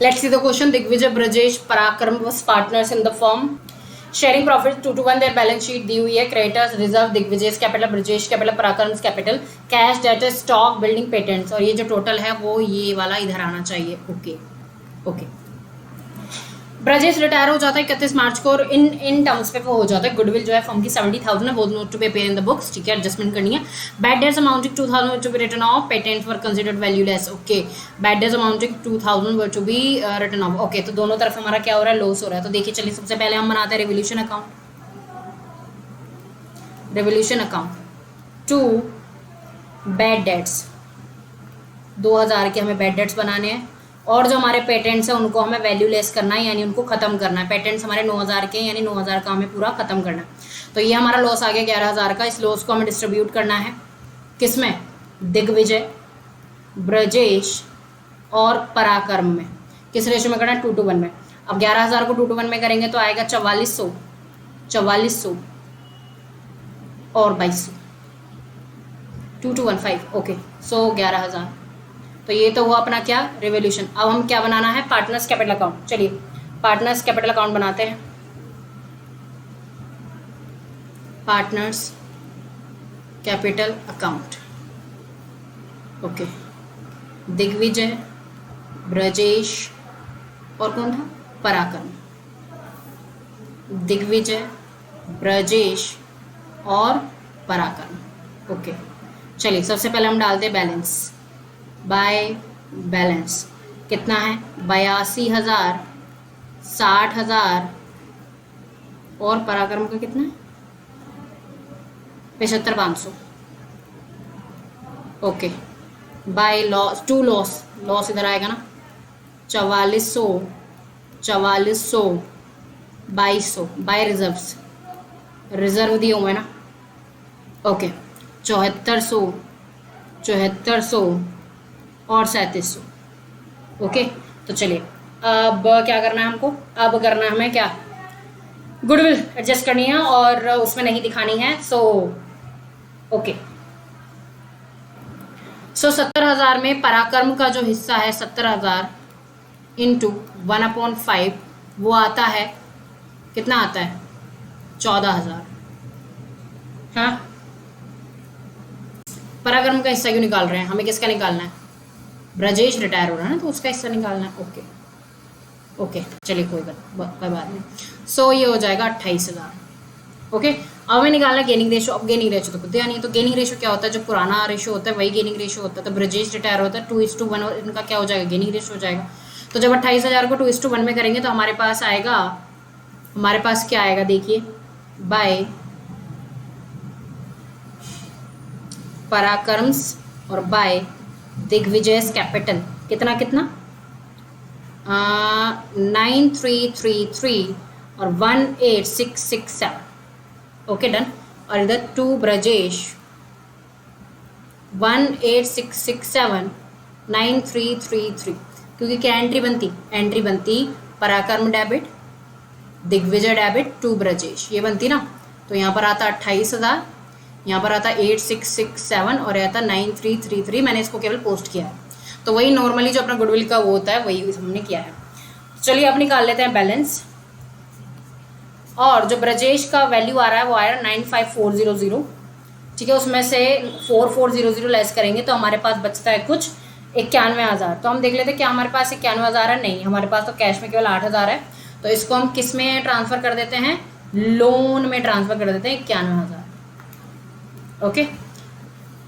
Let's see the question. Digvijay, Brajesh, Parakram was partners in the firm. Sharing profits 2-1. Their balance sheet दी हुई है. Creditors, reserve, Digvijay's capital, Brajesh capital, Parakram's capital, cash, debtors, stock, building, patents. और ये जो total है वो ये वाला इधर आना चाहिए. ओके. ब्रजेश रिटायर हो जाता है 31 मार्च को और इन टर्म्स पे वो हो जाता है. गुडविल जो है फर्म की 70,000 है, वो not to be appear in the books. ठीक है, एडजस्टमेंट करनी है. Bad debts amounting 2,000 to be written off. Patents were considered valueless. Okay, bad debts amounting 2,000 were to be written off. Okay, तो दोनों तरफ हमारा क्या हो रहा है, लॉस हो रहा है. तो देखिए चलिए, सबसे पहले हम बनाते हैं revolution account. Revolution account to bad debts 2000 के हमें बैड डेट्स बनाने हैं और जो हमारे पेटेंट्स हैं उनको हमें वैल्यू लेस करना है, यानी उनको खत्म करना है. पेटेंट्स हमारे 9,000 के, यानी 9,000 का हमें पूरा खत्म करना है. तो ये हमारा लॉस आ गया 11,000 का. इस लॉस को हमें डिस्ट्रीब्यूट करना है किसमें, दिग्विजय, ब्रजेश और पराक्रम में. किस रेशो में करना है, 2-1 में. अब 11,000 को 2-1 में करेंगे तो आएगा 4400 और 2200. 2-1 5. ओके, सो 11,000. तो ये तो हुआ अपना क्या, रेवोल्यूशन. अब हम क्या बनाना है, पार्टनर्स कैपिटल अकाउंट. चलिए पार्टनर्स कैपिटल अकाउंट बनाते हैं. Partners capital account. Okay, Digvijay, Brajesh और कौन था, पराक्रम. दिग्विजय, ब्रजेश और पराक्रम. ओके, चलिए सबसे पहले हम डालते हैं बैलेंस. बाय बैलेंस कितना है, 82,000, 60,000 और पराक्रम का कितना है, 75,500. Okay, by loss, to loss इधर आएगा ना, 4400, 2200, बाय रिजर्व्स, रिजर्व दिए हुए ना. ओके, 7400 और 3700. ओके, तो चलिए अब क्या करना है हमको, अब करना है हमें क्या, गुडविल एडजस्ट करनी है और उसमें नहीं दिखानी है. ओके, 70,000 में पराक्रम का जो हिस्सा है 70,000 इंटू 1/5 वो आता है, कितना आता है, 14,000. हाँ, पराक्रम का हिस्सा क्यों निकाल रहे हैं, हमें किसका निकालना है, ब्रजेश रिटायर हो रहा है ना, तो उसका हिस्सा निकालना है. ओके, चलिए कोई बात नहीं. सो ये हो जाएगा 28,000. ओके, अब हमें निकालना गेनिंग रेशो. अब गेनिंग रेशो तो खुद यानी, तो गेनिंग रेशो क्या होता है, जो पुराना रेशो होता है वही गेनिंग रेशो होता है. तो ब्रजेश रिटायर होता है 2:1 और इनका क्या हो जाएगा, गेनिंग रेशो हो जाएगा. तो जब 28,000 को 2:1 में करेंगे तो हमारे पास क्या आएगा, देखिए, बाय पराक्रम्स और बाय दिग्विजयस कैपिटल कितना 9333 और 18667. Okay, done. और इधर 2 ब्रजेश, 18667 9333, क्योंकि क्या एंट्री बनती पराक्रम डेबिट, दिग्विजय डेबिट, 2 ब्रजेश, ये बनती ना. तो यहाँ पर आता 28,000, यहाँ पर आता 8667 और यहाँ आता 9333. मैंने इसको केवल पोस्ट किया है, तो वही नॉर्मली जो अपना गुडविल का वो होता है वही हमने किया है. चलिए अब निकाल लेते हैं बैलेंस. और जो ब्रजेश का वैल्यू आ रहा है वो आ रहा है 95,400. ठीक है, उसमें से 4,400 लेस करेंगे तो हमारे पास बचता है कुछ 91,000. तो हम देख लेते हैं क्या हमारे पास 91,000 है. नहीं, हमारे पास तो कैश में केवल 8,000 है. तो इसको हम किस में ट्रांसफ़र कर देते हैं, लोन में ट्रांसफ़र कर देते हैं 91,000. ओके,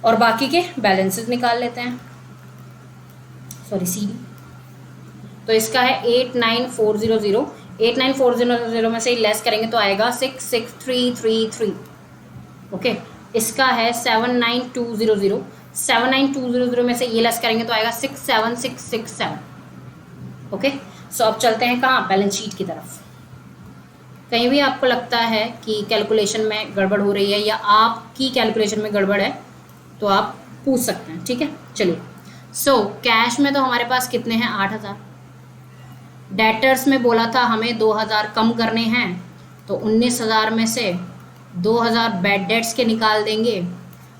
और बाकी के बैलेंसेस निकाल लेते हैं. Sorry, CD. तो इसका है 89,400. 89,400 में से लेस करेंगे तो आएगा 66,333. ओके, इसका है 79,200. 79,200 में से ये लेस करेंगे तो आएगा 67,667. ओके, सो अब चलते हैं कहाँ, बैलेंस शीट की तरफ. कहीं भी आपको लगता है कि कैलकुलेशन में गड़बड़ हो रही है या आपकी कैलकुलेशन में गड़बड़ है तो आप पूछ सकते हैं. ठीक है, चलिए. कैश में तो हमारे पास कितने हैं, 8,000. डेटर्स में बोला था हमें 2,000 कम करने हैं, तो 19,000 में से 2,000 बैड डेट्स के निकाल देंगे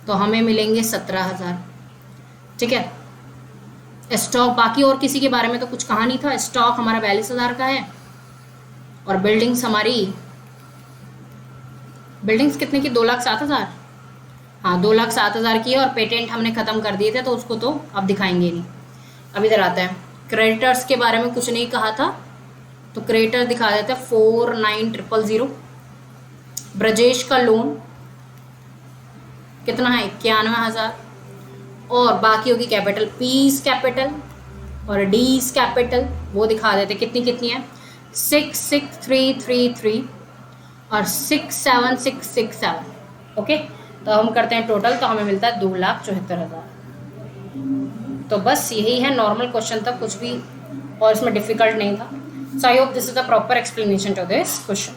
तो हमें मिलेंगे 17,000. ठीक है, स्टॉक बाकी और किसी के बारे में तो कुछ कहा नहीं था। स्टॉक हमारा 42,000 का है और बिल्डिंग्स हमारी, बिल्डिंग्स कितने की, 2,07,000। हाँ 2,07,000 की है और पेटेंट हमने ख़त्म कर दिए थे तो उसको तो अब दिखाएंगे नहीं। अब इधर आता है, क्रेडिटर्स के बारे में कुछ नहीं कहा था तो क्रेडिटर दिखा देते हैं 49,000। ब्रजेश का लोन कितना है, 91,000। और बाकी होगी कैपिटल, पीस कैपिटल और डीज कैपिटल वो दिखा देते कितनी कितनी है, 66,333 और 67,667। ओके, तो हम करते हैं टोटल तो हमें मिलता है 2,74,000। तो बस यही है, नॉर्मल क्वेश्चन था, कुछ भी और इसमें डिफिकल्ट नहीं था। So I hope this is the proper explanation to this question.